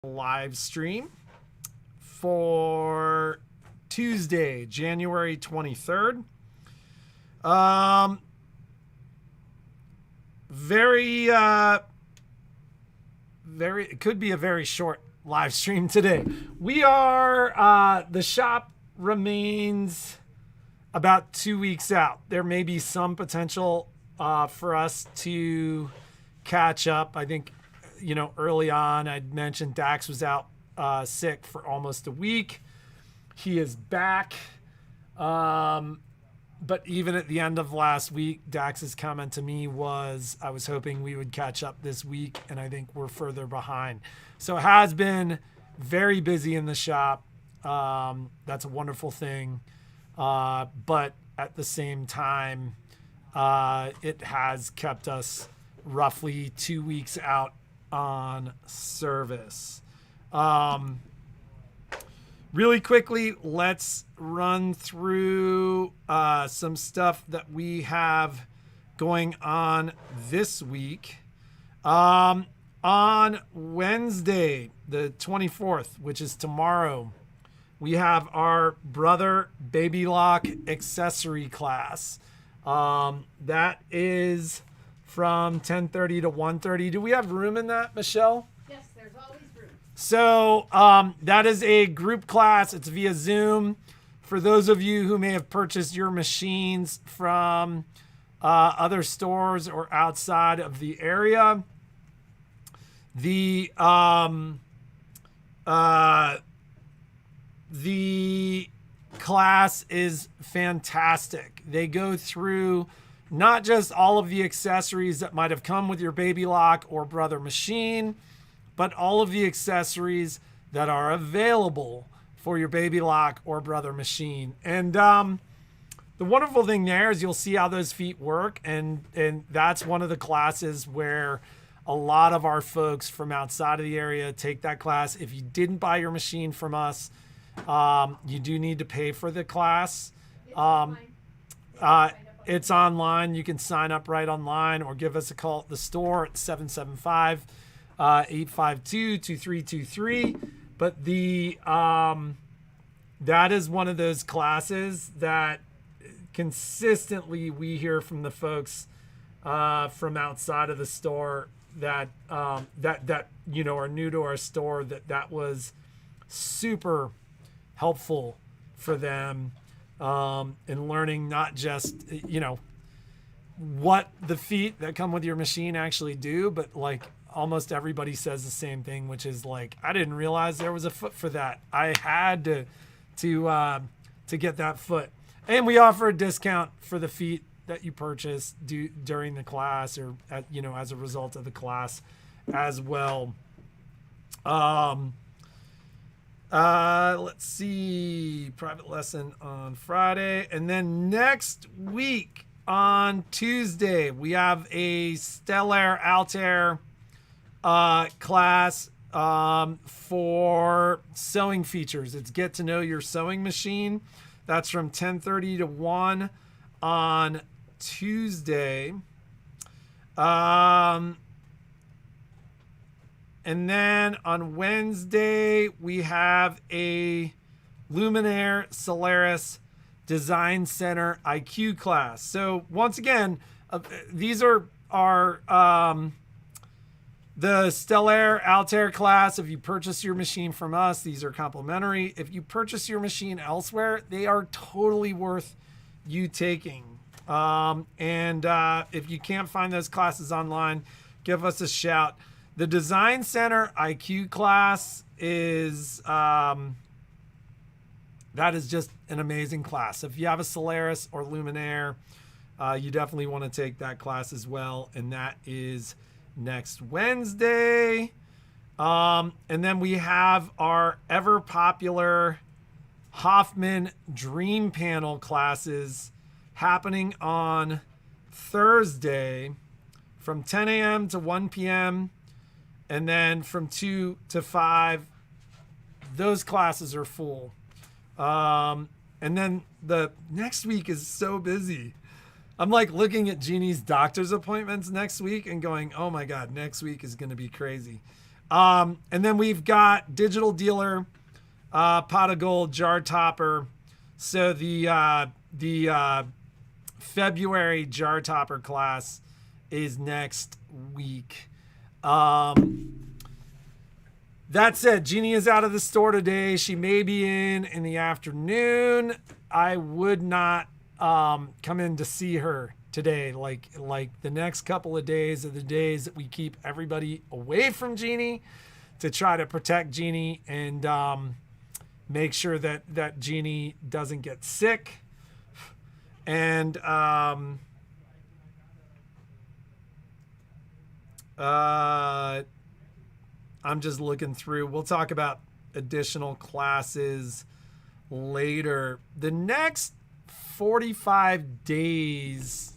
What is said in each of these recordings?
live stream for Tuesday, January 23rd. It could be a very short live stream today. The shop remains about 2 weeks out. There may be some potential for us to catch up. I think, early on I'd mentioned Dax was out sick for almost a week. He is back. But even at the end of last week, Dax's comment to me was, I was hoping we would catch up this week, and I think we're further behind. So it has been very busy in the shop. That's a wonderful thing. But at the same time, it has kept us roughly 2 weeks out on service. Really quickly, let's run through some stuff that we have going on this week. On Wednesday, the 24th, which is tomorrow, we have our Brother Baby Lock accessory class. That is from 10:30 to 1:30. Do we have room in that, Michelle? Yes, there's always room. So that is a group class. It's via Zoom. For those of you who may have purchased your machines from other stores or outside of the area, the class is fantastic. They go through not just all of the accessories that might have come with your Baby Lock or Brother machine, but all of the accessories that are available for your Baby Lock or Brother machine. And the wonderful thing there is you'll see how those feet work. And that's one of the classes where a lot of our folks from outside of the area take that class. If you didn't buy your machine from us, you do need to pay for the class. It's online. You can sign up right online or give us a call at the store at 775-852-2323. But that is one of those classes that consistently we hear from the folks from outside of the store that are new to our store, that was super helpful for them in learning not just what the feet that come with your machine actually do, but like almost everybody says the same thing, which is like, I didn't realize there was a foot for that. I had to get that foot. And we offer a discount for the feet that you purchase during the class or as a result of the class as well. Let's see, private lesson on Friday. And then next week on Tuesday, we have a Stellar Altair class for sewing features. It's get to know your sewing machine. That's from 10:30 to 1 on Tuesday. And then on Wednesday, we have a Luminaire Solaris Design Center IQ class. So once again, these are the Stellar Altair class. If you purchase your machine from us, these are complimentary. If you purchase your machine elsewhere, they are totally worth you taking. If you can't find those classes online, give us a shout. The Design Center IQ class is that is just an amazing class. If you have a Solaris or Luminaire, you definitely want to take that class as well. And that is next Wednesday. And then we have our ever popular Hoffman Dream Panel classes happening on Thursday from 10 a.m. to 1 p.m. And then from 2 to 5, those classes are full. And then the next week is so busy. I'm like looking at Genie's doctor's appointments next week and going, oh my God, next week is going to be crazy. And then we've got Digital Dealer, Pot of Gold, Jar Topper. So the February Jar Topper class is next week. That said, Genie is out of the store today. She may be in the afternoon. I would not come in to see her today. Like the next couple of days are the days that we keep everybody away from Genie to try to protect Genie and make sure that Genie doesn't get sick. And I'm just looking through. We'll talk about additional classes later. The next 45 days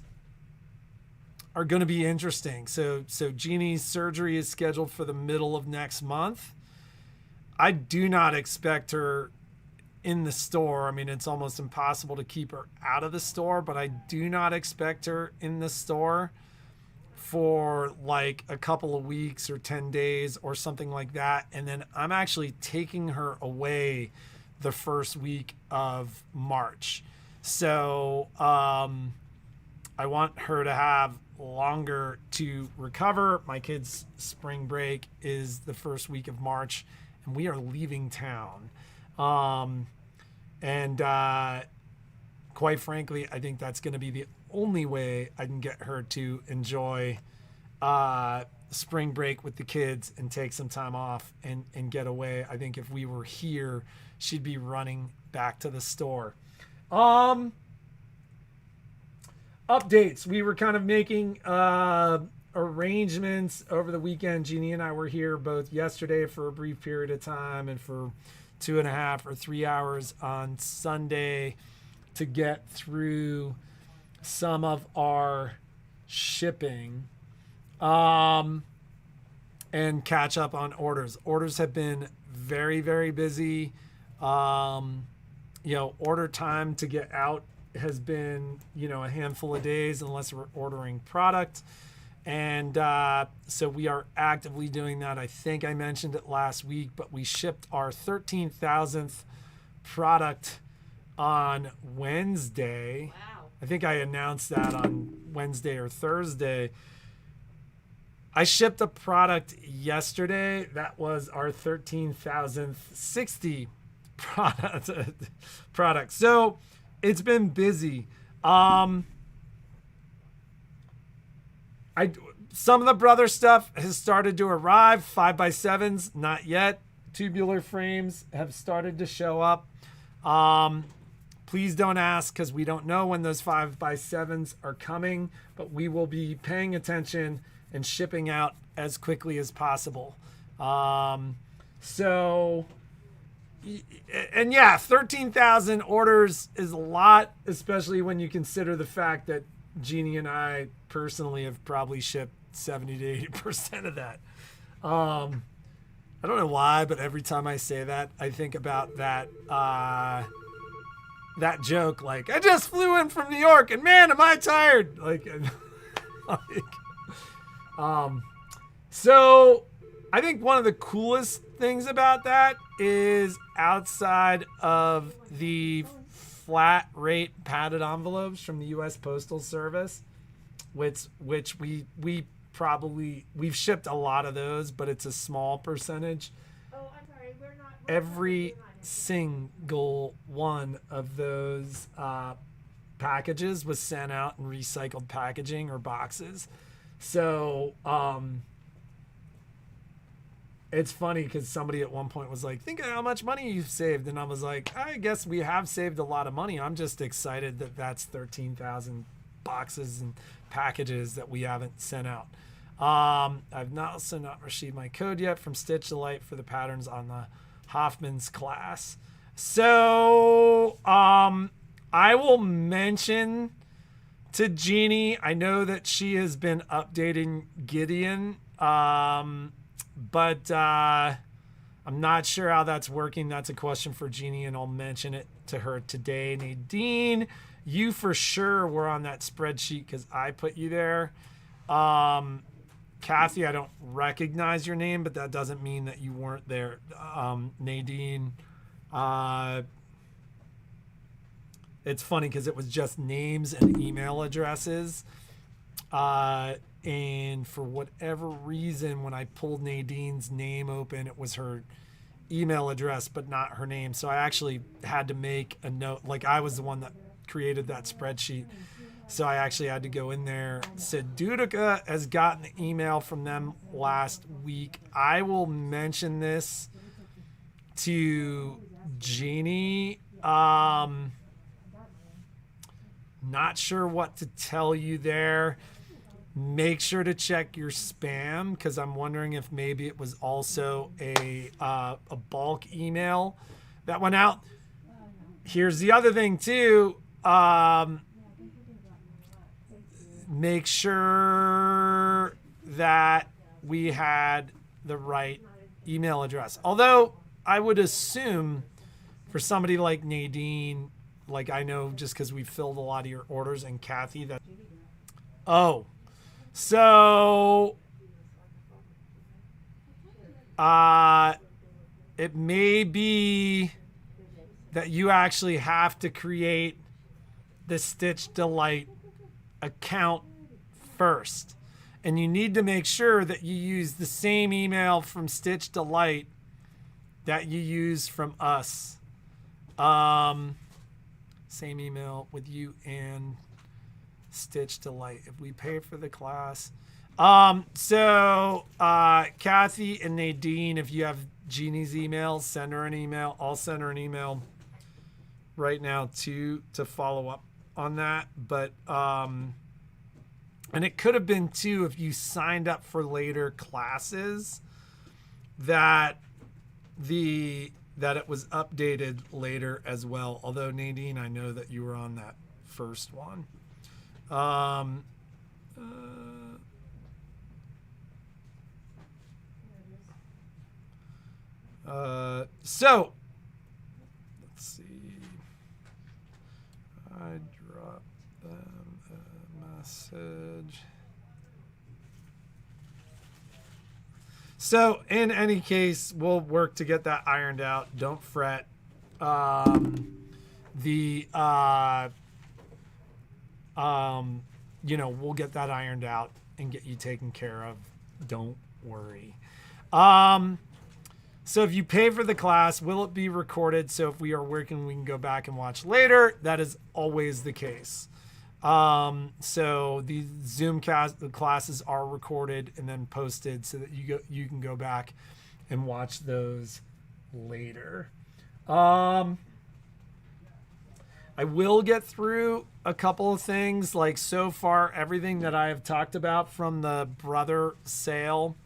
are going to be interesting. So Genie's surgery is scheduled for the middle of next month. I do not expect her in the store. I mean, it's almost impossible to keep her out of the store, but I do not expect her in the store for like a couple of weeks or 10 days or something like that. And then I'm actually taking her away the first week of March. So I want her to have longer to recover. My kid's spring break is the first week of March and we are leaving town. Quite frankly, I think that's going to be the only way I can get her to enjoy spring break with the kids and take some time off and get away. I think if we were here, she'd be running back to the store. Updates. We were kind of making arrangements over the weekend. Jeannie and I were here both yesterday for a brief period of time and for 2.5 or 3 hours on Sunday to get through some of our shipping and catch up on orders. Orders have been very, very busy. Order time to get out has been, a handful of days unless we're ordering product. And so we are actively doing that. I think I mentioned it last week, but we shipped our 13,000th product on Wednesday. Wow. I think I announced that on Wednesday or Thursday. I shipped a product yesterday. That was our 13,060 product. So it's been busy. Some of the brother stuff has started to arrive. 5x7s, not yet. Tubular frames have started to show up. Please don't ask because we don't know when those 5x7s are coming, but we will be paying attention and shipping out as quickly as possible. 13,000 orders is a lot, especially when you consider the fact that Jeannie and I personally have probably shipped 70 to 80% of that. I don't know why, but every time I say that, I think about that joke. Like, I just flew in from New York, and man, am I tired! So I think one of the coolest things about that is outside of the flat rate padded envelopes from the U.S. Postal Service, which we've shipped a lot of those, but it's a small percentage. Oh, I'm sorry. We're not. Every single one of those packages was sent out in recycled packaging or boxes. So it's funny because somebody at one point was like, think of how much money you've saved. And I was like, I guess we have saved a lot of money. I'm just excited that that's 13,000 boxes and packages that we haven't sent out. I've also not received my code yet from Stitch Delight for the patterns on the Hoffman's class. So I will mention to Jeannie, I know that she has been updating Gideon, but I'm not sure how that's working. That's a question for Jeannie, and I'll mention it to her today. Nadine, you for sure were on that spreadsheet because I put you there. Kathy, I don't recognize your name, but that doesn't mean that you weren't there. Nadine, it's funny because it was just names and email addresses. And for whatever reason, when I pulled Nadine's name open, it was her email address, but not her name. So I actually had to make a note. Like, I was the one that created that spreadsheet. So I actually had to go in there. Sedutica has gotten an email from them last week. I will mention this to Genie. Not sure what to tell you there. Make sure to check your spam, because I'm wondering if maybe it was also a bulk email that went out. Here's the other thing too. Make sure that we had the right email address. Although I would assume for somebody like Nadine, like I know just because we filled a lot of your orders, and Kathy, that, oh, so it may be that you actually have to create the Stitch Delight account first, and you need to make sure that you use the same email from Stitch Delight that you use from us. Same email with you and Stitch Delight if we pay for the class. So Kathy and Nadine, if you have Genie's email, send her an email. I'll send her an email right now to follow up on that. But and it could have been too, if you signed up for later classes, that it was updated later as well. Although Nadine, I know that you were on that first one. So let's see. I dropped them a message. So in any case, we'll work to get that ironed out. Don't fret. We'll get that ironed out and get you taken care of. Don't worry. So if you pay for the class, will it be recorded? So if we are working, we can go back and watch later. That is always the case. So the Zoom classes are recorded and then posted so that you can go back and watch those later. I will get through a couple of things. Like, so far, everything that I have talked about from the brother sale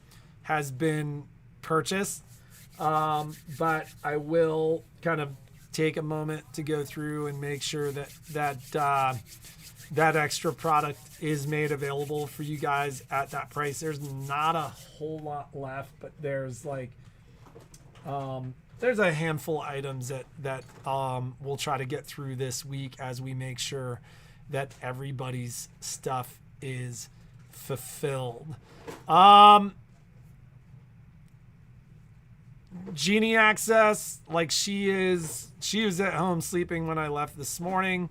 has been purchased. But I will kind of take a moment to go through and make sure that extra product is made available for you guys at that price. There's not a whole lot left, but there's there's a handful of items that we'll try to get through this week as we make sure that everybody's stuff is fulfilled. Genie access, like she was at home sleeping when I left this morning.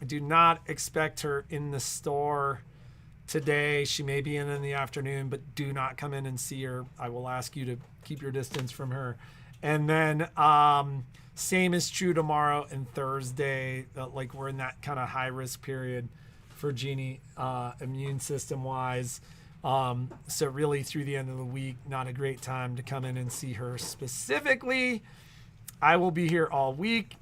I do not expect her in the store today. She may be in the afternoon, but do not come in and see her. I will ask you to keep your distance from her. And then same is true tomorrow and Thursday. Like, we're in that kind of high risk period for Genie, immune system wise. So really through the end of the week, not a great time to come in and see her specifically. I will be here all week.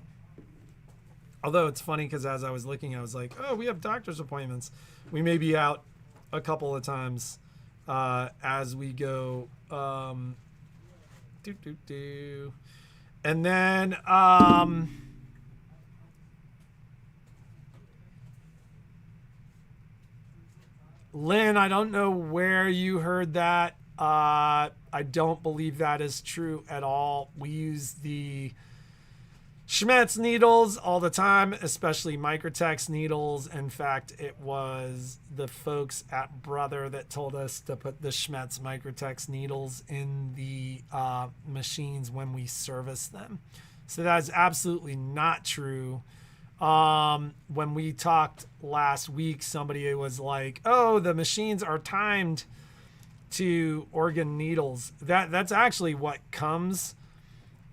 Although it's funny because as I was looking, I was like, oh, we have doctor's appointments. We may be out a couple of times as we go. And then Lynn, I don't know where you heard that. I don't believe that is true at all. We use the Schmetz needles all the time, especially Microtex needles. In fact, it was the folks at Brother that told us to put the Schmetz Microtex needles in the machines when we service them. So that is absolutely not true. When we talked last week, somebody was like, "Oh, the machines are timed to organ needles." That's actually what comes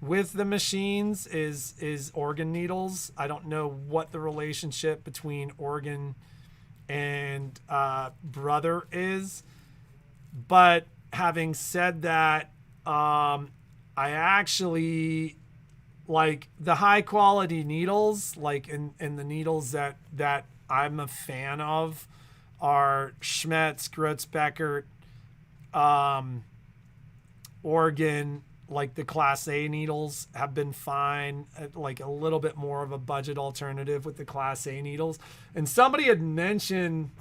with the machines is organ needles. I don't know what the relationship between organ and Brother is, but having said that, I actually like the high quality needles, like in the needles that I'm a fan of are Schmetz, Grotz-Beckert, Oregon. Like the Class A needles have been fine, like a little bit more of a budget alternative with the Class A needles. And somebody had mentioned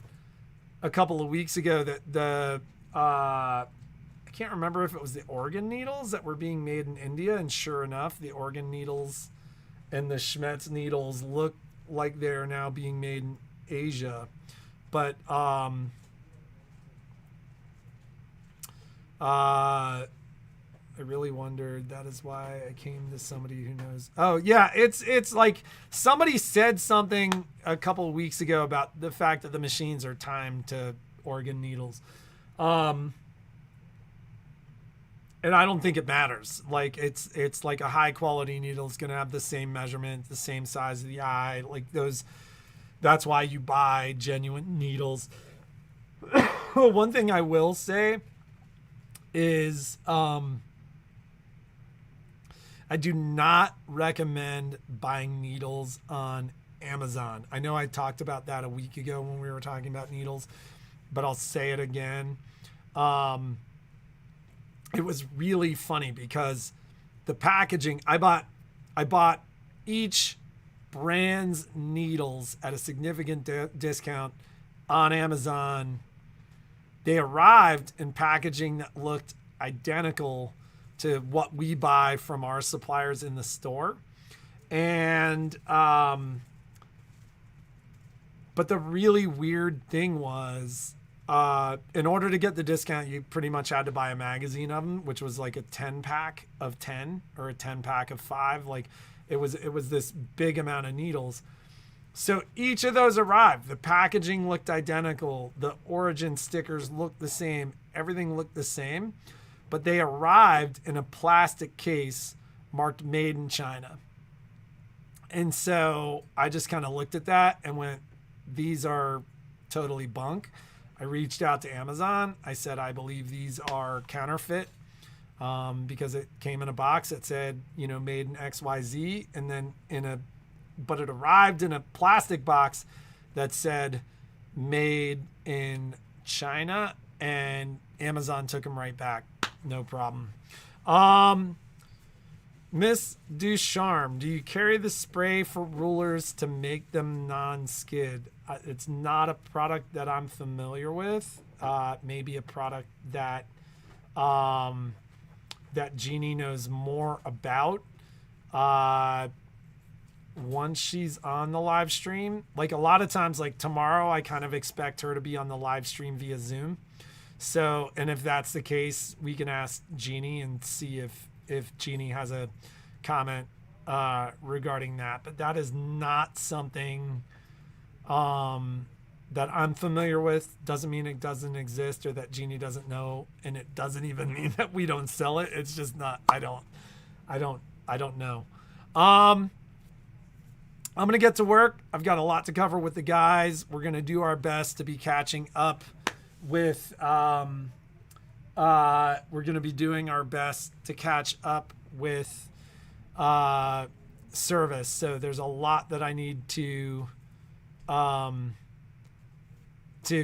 a couple of weeks ago that I can't remember if it was the organ needles that were being made in India. And sure enough, the organ needles and the Schmetz needles look like they're now being made in Asia. But I really wondered. That is why I came to somebody who knows. Oh yeah, it's like somebody said something a couple of weeks ago about the fact that the machines are timed to organ needles, and I don't think it matters. Like it's like a high quality needle is gonna have the same measurement, the same size of the eye. Like those. That's why you buy genuine needles. One thing I will say is I do not recommend buying needles on Amazon. I know I talked about that a week ago when we were talking about needles, but I'll say it again. It was really funny because the packaging, I bought each brand's needles at a significant discount on Amazon. They arrived in packaging that looked identical to what we buy from our suppliers in the store. And but the really weird thing was in order to get the discount, you pretty much had to buy a magazine of them, which was like a 10 pack of 10 or a 10 pack of 5. Like it was this big amount of needles. So each of those arrived. The packaging looked identical. The origin stickers looked the same. Everything looked the same. But they arrived in a plastic case marked made in China. And so I just kind of looked at that and went, these are totally bunk. I reached out to Amazon. I said, I believe these are counterfeit because it came in a box that said, made in XYZ. And then but it arrived in a plastic box that said made in China, and Amazon took them right back. No problem. Miss Ducharme, do you carry the spray for rulers to make them non-skid? It's not a product that I'm familiar with. Maybe a product that that Genie knows more about. Once she's on the live stream, like a lot of times, like tomorrow, I kind of expect her to be on the live stream via Zoom. So, and if that's the case, we can ask Genie and see if Genie has a comment regarding that. But that is not something that I'm familiar with. Doesn't mean it doesn't exist or that Genie doesn't know, and it doesn't even mean that we don't sell it. It's just not. I don't know. I'm gonna get to work. I've got a lot to cover with the guys. We're gonna do our best to be catching up with we're going to be doing our best to catch up with service. So there's a lot that I need to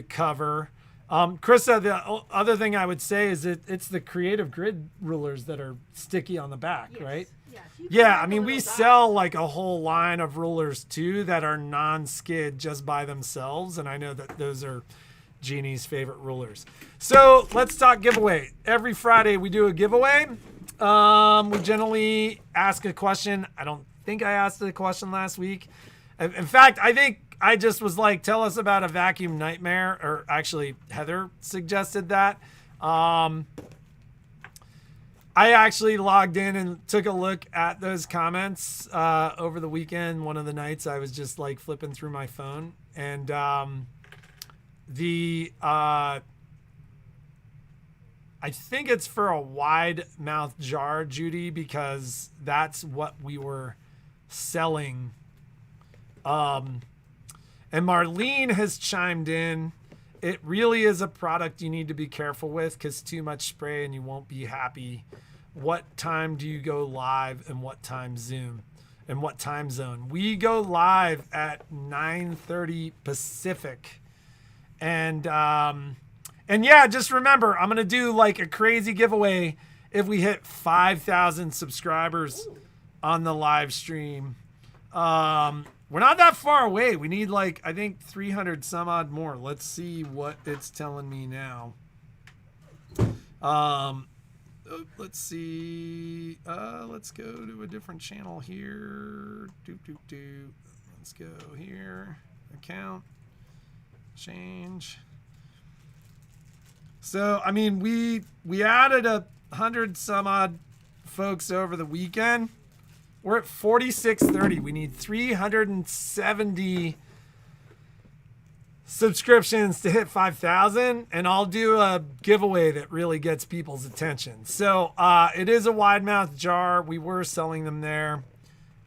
cover. Krista, the other thing I would say is it's the creative grid rulers that are sticky on the back, Yes. right? Yes. Yeah, I mean, we sell like a whole line of rulers too that are non-skid just by themselves, and I know that those are Genie's favorite rulers. So let's talk giveaway. Every Friday we do a giveaway. We generally ask a question. I don't think I asked the question last week. In fact, I think I just was like, tell us about a vacuum nightmare, or actually Heather suggested that. I actually logged in and took a look at those comments over the weekend. One of the nights I was just like flipping through my phone, and I think it's for a wide mouth jar, Judy, because that's what we were selling. And Marlene has chimed in. It really is a product you need to be careful with, because too much spray and you won't be happy. What time do you go live and what time Zoom and what time zone? We go live at 9:30 Pacific. And yeah, just remember, I'm going to do like a crazy giveaway if we hit 5,000 subscribers on the live stream. We're not that far away. We need like, I think 300 some odd more. Let's see what it's telling me now. Let's see. Let's go to a different channel here. Let's go here. Account. Change. So, I mean, we added 100 some odd folks over the weekend. We're at 4630. We need 370 subscriptions to hit 5,000, and I'll do a giveaway that really gets people's attention. So it is a wide mouth jar. We were selling them there.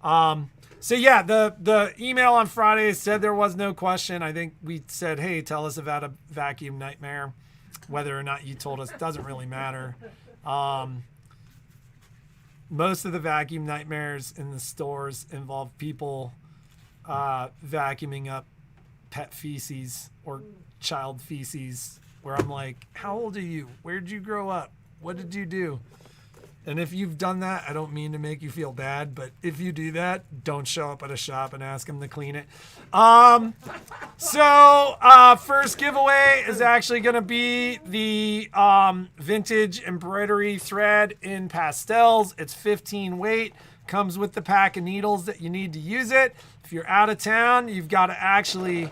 So yeah, the email on Friday said there was no question. I think we said, hey, tell us about a vacuum nightmare. Whether or not you told us doesn't really matter. Most of the vacuum nightmares in the stores involve people vacuuming up pet feces or child feces, where I'm like, how old are you? Where'd you grow up? What did you do? And if you've done that, I don't mean to make you feel bad, but if you do that, don't show up at a shop and ask them to clean it. So first giveaway is actually going to be the vintage embroidery thread in pastels. It's 15 weight, comes with the pack of needles that you need to use it. If you're out of town, you've got to actually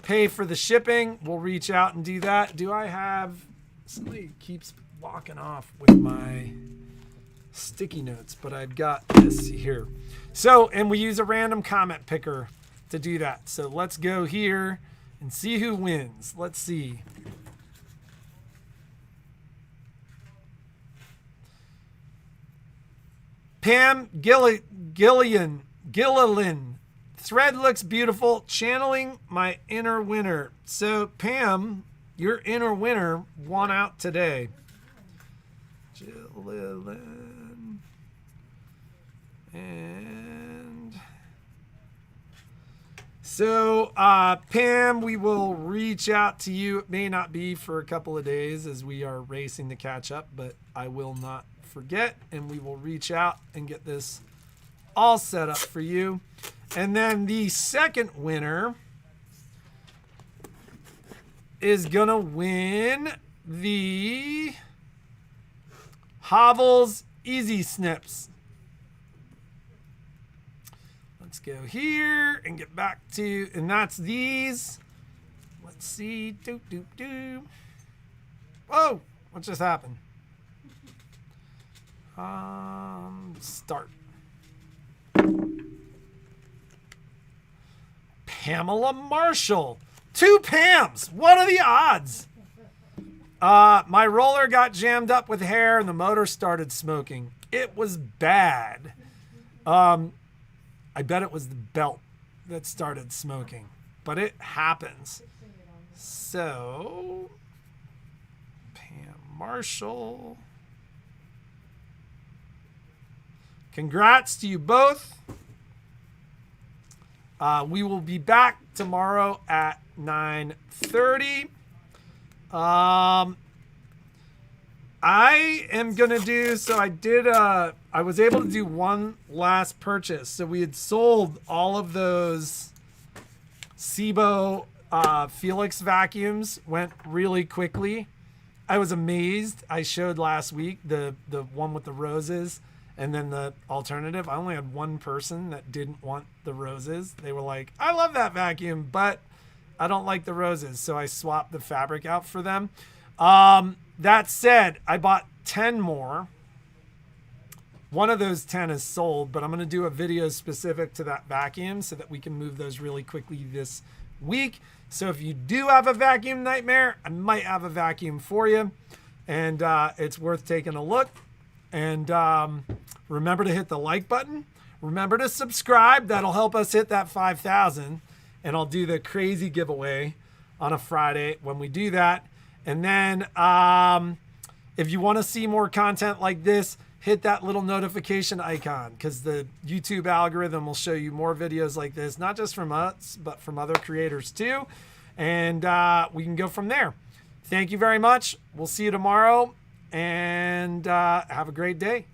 pay for the shipping. We'll reach out and do that. Do I have, somebody keeps walking off with my sticky notes, but I've got this here. So, and we use a random comment picker to do that. So let's go here and see who wins. Let's see. Pam Gillilan. Thread looks beautiful. Channeling my inner winner. So Pam, your inner winner won out today. Gillilan. And so, Pam, we will reach out to you. It may not be for a couple of days as we are racing to catch up, but I will not forget, and we will reach out and get this all set up for you. And then the second winner is going to win the Hovels Easy Snips. Let's go here and get back to, and that's these. Let's see. Whoa, what just happened? Start. Pamela Marshall. 2 Pams. What are the odds? My roller got jammed up with hair and the motor started smoking. It was bad. I bet it was the belt that started smoking, but it happens. So, Pam Marshall. Congrats to you both. We will be back tomorrow at 9:30. I am going to do, so I was able to do one last purchase. So we had sold all of those SIBO Felix vacuums, went really quickly. I was amazed. I showed last week the one with the roses, And then the alternative, I only had one person that didn't want the roses. They were like, I love that vacuum, but I don't like the roses. So I swapped the fabric out for them. That said, I bought 10 more. One of those 10 is sold, but I'm going to do a video specific to that vacuum so that we can move those really quickly this week. So if you do have a vacuum nightmare, I might have a vacuum for you. And it's worth taking a look. And remember to hit the like button. Remember to subscribe. That'll help us hit that 5,000. And I'll do the crazy giveaway on a Friday when we do that. And then if you want to see more content like this, hit that little notification icon, because the YouTube algorithm will show you more videos like this, not just from us, but from other creators too. And we can go from there. Thank you very much. We'll see you tomorrow, and have a great day.